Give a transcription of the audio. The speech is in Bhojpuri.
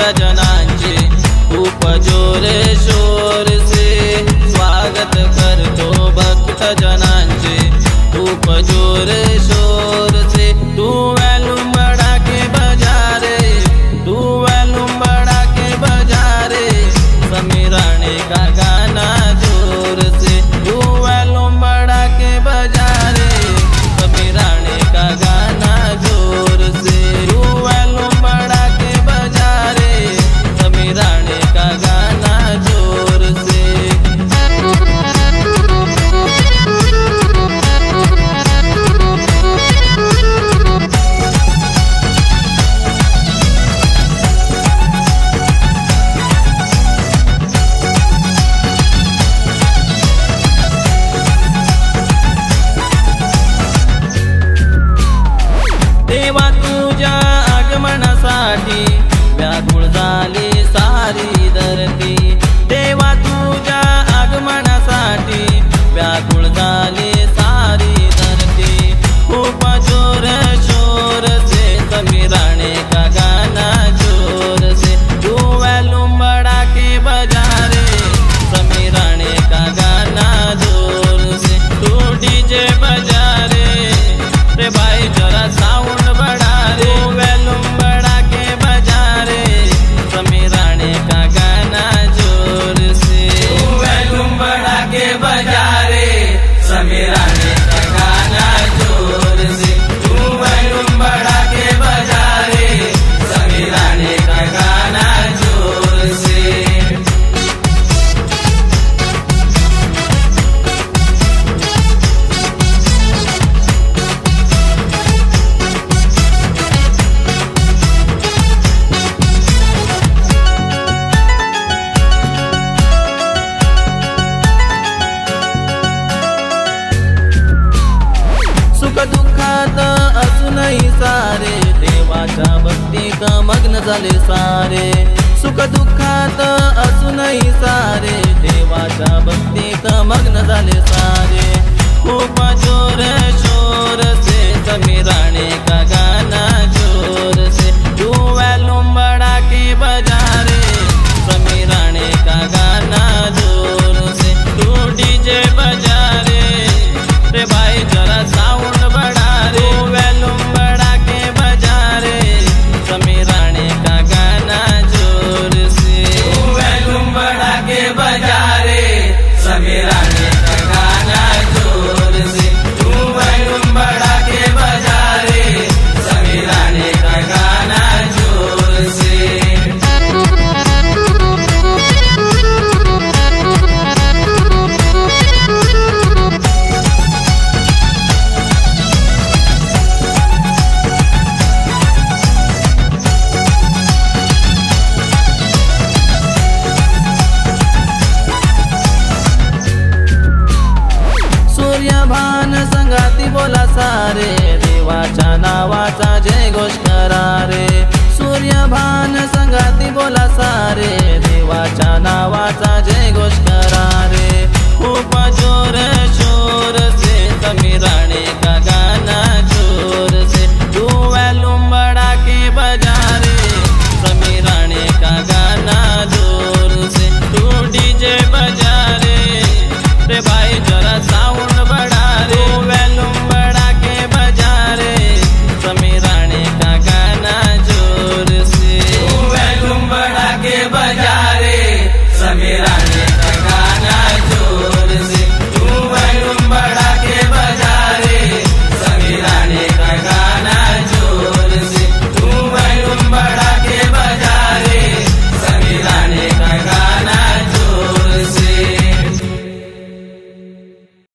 भक्तजनांचे खूप जोरे शोर से स्वागत करतो भक्तजनांचे खूप जोरे शोर से। तू वॉल्यूम बढ़ा के बजा रे, तू वॉल्यूम बढ़ा के बजा रे, समीर राणे का गाना जोर से। तू वॉल्यूम बढ़ा के बजा रे, समीर राणे का गाना जोर से। तू वॉल्यूम बढ़ा के बजा रे, समीर राणे का गाना जोर से। देवा तुझ्या आगमनासाठी व्याकुळ झाली सारी धरती। देवा तुझ्या आगमनासाठी व्याकुळ झाली सारी धरती। खूप जोर शोर से समीर राणे का गाना जोर से। तू वॉल्यूम बढ़ा के बजा रे, समीर राणे का गाना जोर से। तू डीजे बजा रे भाई जरा साउंड बढ़ा रे, वॉल्यूम बढ़ा के बजा रे, समीर राणे का गाना जोर से। वॉल्यूम बढ़ा के बजा रे, समीर राणे का गाना जोर से। तू वॉल्यूम बढ़ा के बजा रे, समीर राणे का गाना जोर से। सुख दुःखात असूनही सारे देवाच्या भक्तीत मग्न झाले सारे। सुख दुःखात असूनही सारे देवाच्या भक्तीत मग्न झाले सारे। खूप जोर शोर से समीर राणे का गाना जोर से। तू वॉल्यूम बढ़ा के बजा रे, समीर राणे का गाना जोर से। तू डीजे बजा रे भाई जरा साउंड बढ़ा रे, वॉल्यूम बढ़ा के बजा रे, समीर राणे का गाना जोर से। वॉल्यूम बढ़ा के बजा रे, समीर राणे का गाना जोर से। तू वॉल्यूम बढ़ा के बजा रे, समीर राणे का गाना जोर से। सूर्यभान संगाती बोला सारे, देवाच्या नावाचा जय घोष करा रे। सूर्यभान